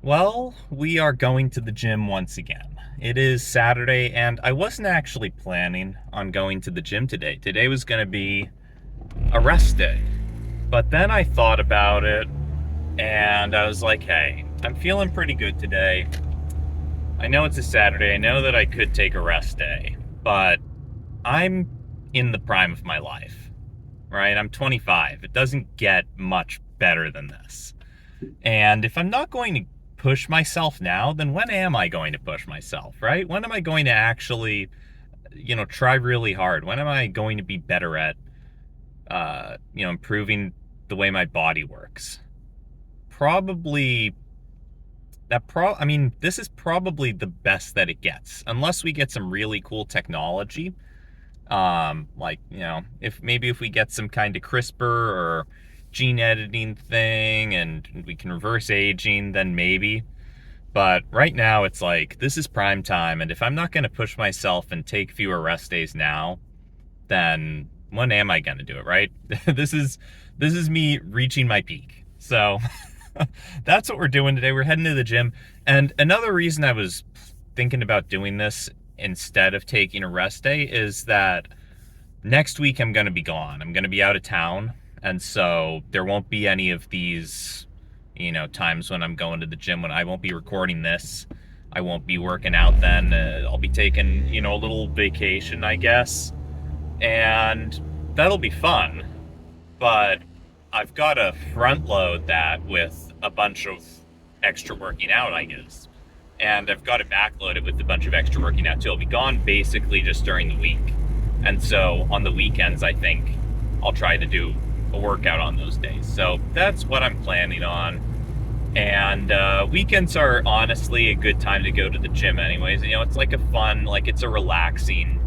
Well, we are going to the gym once again. It is Saturday, and I wasn't actually planning on going to the gym today. Today was going to be a rest day. But then I thought about it, and I was like, hey, I'm feeling pretty good today. I know it's a Saturday. I know that I could take a rest day, but I'm in the prime of my life, right? I'm 25. It doesn't get much better than this. And if I'm not going to push myself now, then when am I going to push myself, right? When am I going to actually, try really hard? When am I going to be better at, improving the way my body works? Probably I mean, this is probably the best that it gets, unless we get some really cool technology. If we get some kind of CRISPR or gene editing thing and we can reverse aging, then maybe. But right now it's like this is prime time, and if I'm not going to push myself and take fewer rest days now, then when am I going to do it, right? This is me reaching my peak. So that's what we're doing today. We're heading to the gym. And another reason I was thinking about doing this instead of taking a rest day is that next week I'm going to be gone. I'm going to be out of town. And so there won't be any of these, times when I'm going to the gym, when I won't be recording this. I won't be working out then. I'll be taking, a little vacation, I guess. And that'll be fun. But I've got to front load that with a bunch of extra working out, I guess. And I've got to backload it with a bunch of extra working out too. I'll be gone basically just during the week. And so on the weekends, I think I'll try to do a workout on those days. So that's what I'm planning on. And weekends are honestly a good time to go to the gym anyways. It's like a fun, like it's a relaxing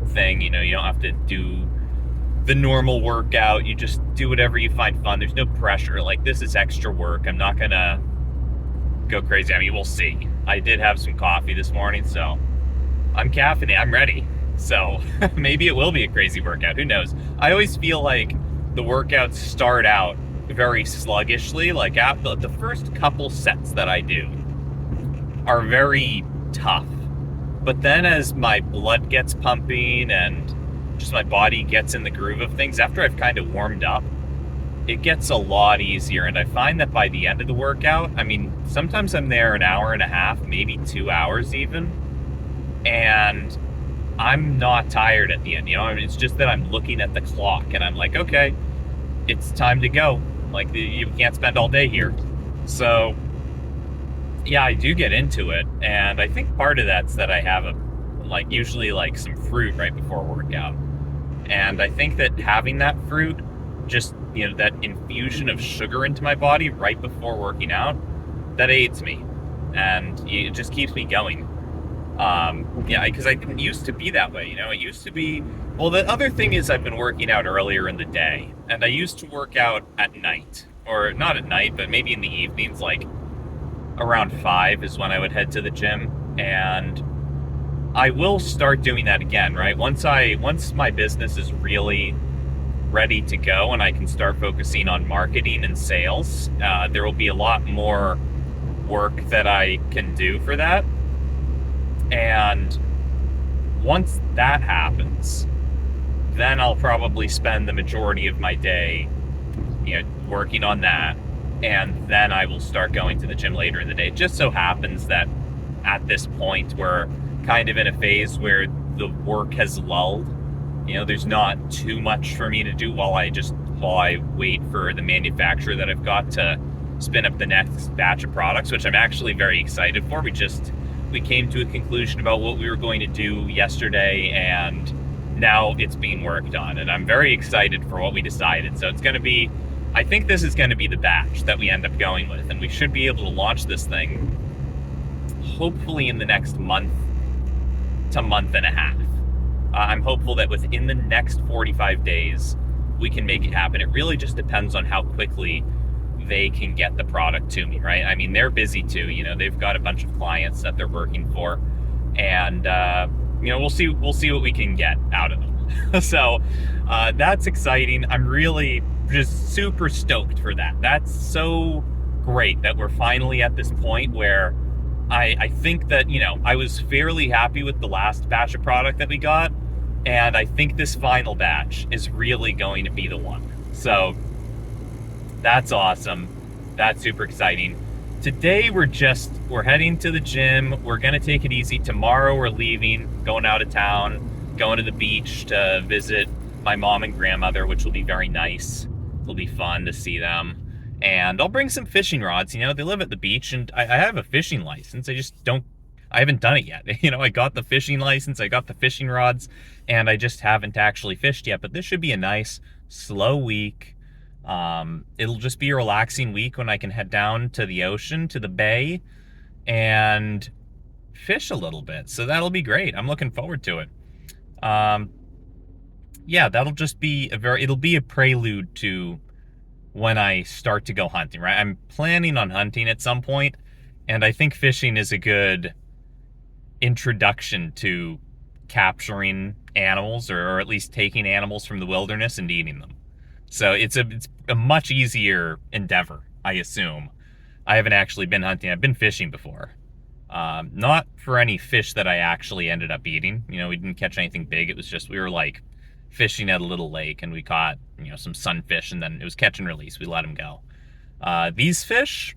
thing. You don't have to do the normal workout. You just do whatever you find fun. There's no pressure. Like, this is extra work. I'm not going to go crazy. I mean, we'll see. I did have some coffee this morning, so I'm caffeinated. I'm ready. So maybe it will be a crazy workout. Who knows? I always feel like the workouts start out very sluggishly. Like, after the first couple sets that I do are very tough. But then as my blood gets pumping and just my body gets in the groove of things, after I've kind of warmed up, it gets a lot easier. And I find that by the end of the workout, I mean, sometimes I'm there an hour and a half, maybe 2 hours even. And I'm not tired at the end. I mean, it's just that I'm looking at the clock and I'm like, okay, it's time to go. Like, you can't spend all day here. So yeah, I do get into it. And I think part of that's that I have usually some fruit right before a workout. And I think that having that fruit, just, that infusion of sugar into my body right before working out, that aids me. And it just keeps me going. Yeah, because I didn't used to be that way. It used to be, well, the other thing is I've been working out earlier in the day. And I used to work out at night. Or not at night, but maybe in the evenings, like around 5 is when I would head to the gym. And I will start doing that again, right? Once my business is really ready to go and I can start focusing on marketing and sales, there will be a lot more work that I can do for that. And once that happens, then I'll probably spend the majority of my day, working on that. And then I will start going to the gym later in the day. It just so happens that at this point we're kind of in a phase where the work has lulled. There's not too much for me to do while I wait for the manufacturer that I've got to spin up the next batch of products, which I'm actually very excited for. We came to a conclusion about what we were going to do yesterday, and now it's being worked on, and I'm very excited for what we decided. So I think this is going to be the batch that we end up going with, and we should be able to launch this thing hopefully in the next month to month and a half. I'm hopeful that within the next 45 days, we can make it happen. It really just depends on how quickly they can get the product to me, right? I mean, they're busy too. They've got a bunch of clients that they're working for, and we'll see what we can get out of them. So that's exciting. I'm really just super stoked for that. That's so great that we're finally at this point where I think that, you know, I was fairly happy with the last batch of product that we got, and I think this final batch is really going to be the one. So that's awesome. That's super exciting. Today we're heading to the gym. We're gonna take it easy. Tomorrow we're leaving, going out of town, going to the beach to visit my mom and grandmother, which will be very nice. It'll be fun to see them. And I'll bring some fishing rods. You know, they live at the beach, and I have a fishing license. I haven't done it yet. You know, I got the fishing license, I got the fishing rods, and I just haven't actually fished yet. But this should be a nice, slow week. It'll just be a relaxing week when I can head down to the ocean, to the bay, and fish a little bit. So that'll be great. I'm looking forward to it. Yeah, that'll just be it'll be a prelude to when I start to go hunting, right? I'm planning on hunting at some point, and I think fishing is a good introduction to capturing animals, or at least taking animals from the wilderness and eating them. So it's a much easier endeavor, I assume. I haven't actually been hunting. I've been fishing before. Not for any fish that I actually ended up eating. You know, we didn't catch anything big. It was just, we were like fishing at a little lake, and we caught, you know, some sunfish, and then it was catch and release. We let them go. These fish,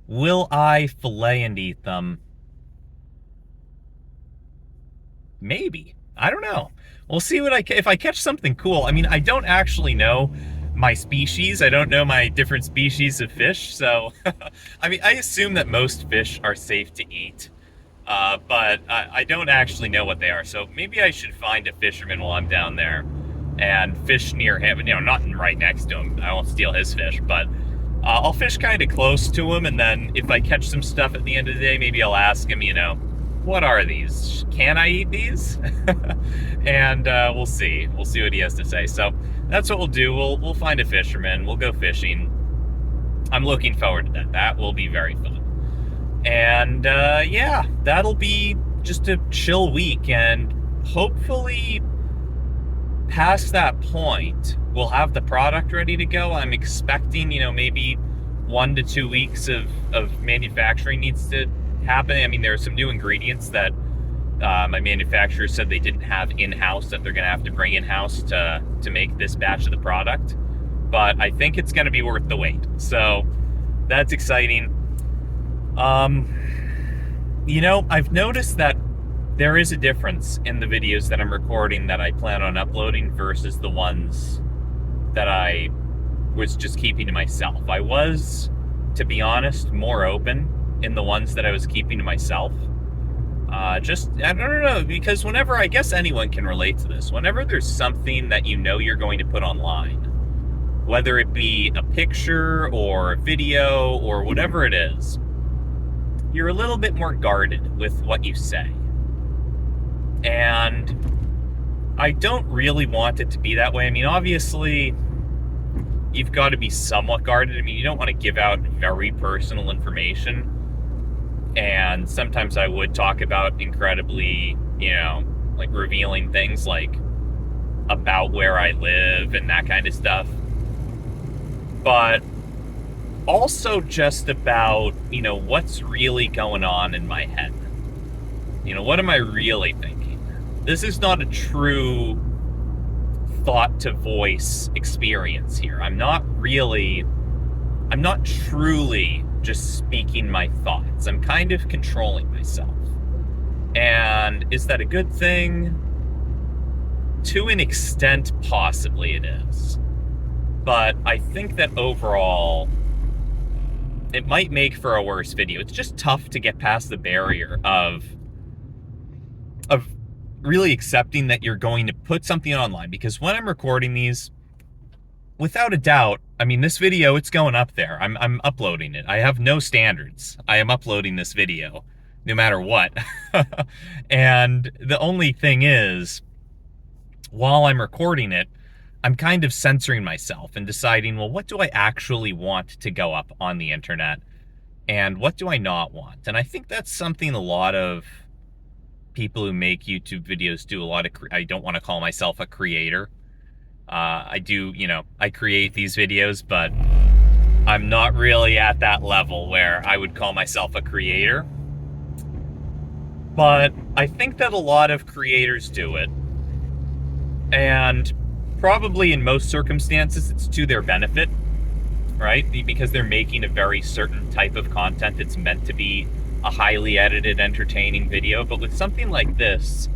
will I fillet and eat them? Maybe. I don't know. We'll see if I catch something cool. I mean, I don't actually know my species. I don't know my different species of fish. So, I mean, I assume that most fish are safe to eat. But I don't actually know what they are. So maybe I should find a fisherman while I'm down there and fish near him. You know, not right next to him. I won't steal his fish, but I'll fish kind of close to him. And then if I catch some stuff at the end of the day, maybe I'll ask him, you know, what are these? Can I eat these? And we'll see. We'll see what he has to say. So that's what we'll do. We'll find a fisherman. We'll go fishing. I'm looking forward to that. That will be very fun. And yeah, that'll be just a chill week. And hopefully past that point, we'll have the product ready to go. I'm expecting, you know, maybe 1 to 2 weeks of manufacturing needs to happen. I mean, there are some new ingredients that my manufacturer said they didn't have in-house that they're going to have to bring in-house to make this batch of the product. But I think it's going to be worth the wait. So that's exciting. You know, I've noticed that there is a difference in the videos that I'm recording that I plan on uploading versus the ones that I was just keeping to myself. I was, to be honest, more open in the ones that I was keeping to myself. I don't know, because whenever, I guess anyone can relate to this, whenever there's something that you know you're going to put online, whether it be a picture or a video or whatever it is, you're a little bit more guarded with what you say. And I don't really want it to be that way. I mean, obviously, you've got to be somewhat guarded. I mean, you don't want to give out very personal information. And sometimes I would talk about incredibly, you know, like revealing things like about where I live and that kind of stuff. But also just about, you know, what's really going on in my head. You know, what am I really thinking? This is not a true thought to voice experience here. I'm not truly just speaking my thoughts. I'm kind of controlling myself. And is that a good thing? To an extent, possibly it is. But I think that overall, it might make for a worse video. It's just tough to get past the barrier of really accepting that you're going to put something online. Because when I'm recording these, without a doubt, I mean, this video, it's going up there. I'm uploading it. I have no standards. I am uploading this video, no matter what. And the only thing is, while I'm recording it, I'm kind of censoring myself and deciding, well, what do I actually want to go up on the internet? And what do I not want? And I think that's something a lot of people who make YouTube videos do. I don't want to call myself a creator. I do, you know, I create these videos, but I'm not really at that level where I would call myself a creator. But I think that a lot of creators do it. And probably in most circumstances, it's to their benefit, right? Because they're making a very certain type of content that's meant to be a highly edited, entertaining video. But with something like this,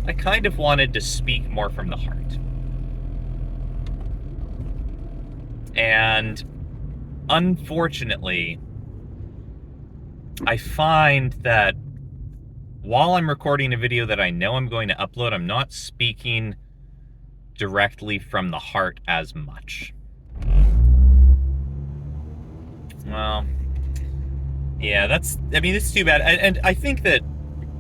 I kind of wanted to speak more from the heart. And unfortunately, I find that while I'm recording a video that I know I'm going to upload, I'm not speaking directly from the heart as much. Well, yeah, it's too bad. And I think that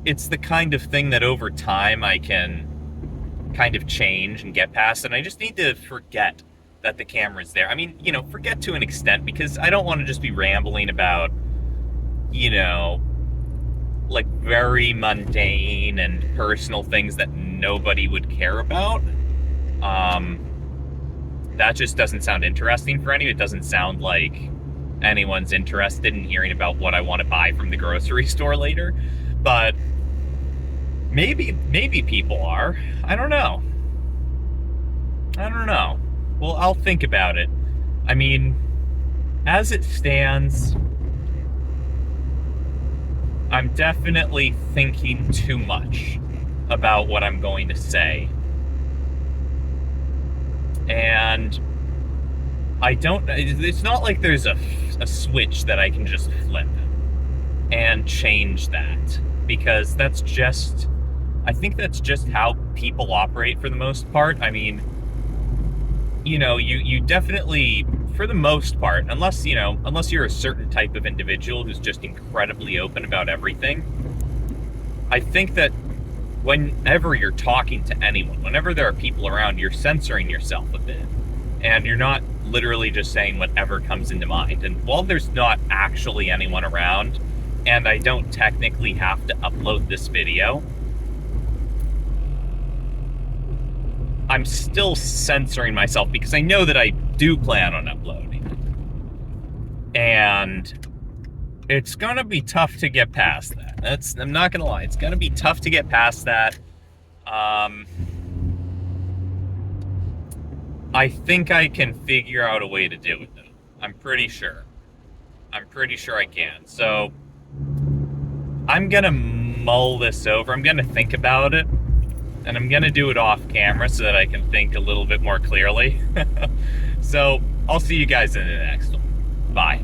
it's the kind of thing that over time I can kind of change and get past, and I just need to forget that the camera's there. I mean, forget to an extent, because I don't want to just be rambling about, like very mundane and personal things that nobody would care about. That just doesn't sound interesting for anyone. It doesn't sound like anyone's interested in hearing about what I want to buy from the grocery store later. But maybe people are. I don't know. Well, I'll think about it. I mean, as it stands, I'm definitely thinking too much about what I'm going to say. And it's not like there's a switch that I can just flip and change that, because I think that's just how people operate for the most part. I mean, you definitely, for the most part, unless you're a certain type of individual who's just incredibly open about everything, I think that whenever you're talking to anyone, whenever there are people around, you're censoring yourself a bit. And you're not literally just saying whatever comes into mind. And while there's not actually anyone around, and I don't technically have to upload this video, I'm still censoring myself because I know that I do plan on uploading it. And it's going to be tough to get past that. I'm not going to lie. It's going to be tough to get past that. I think I can figure out a way to do it, though. I'm pretty sure I can. So I'm going to mull this over. I'm going to think about it. And I'm going to do it off camera so that I can think a little bit more clearly. So I'll see you guys in the next one. Bye.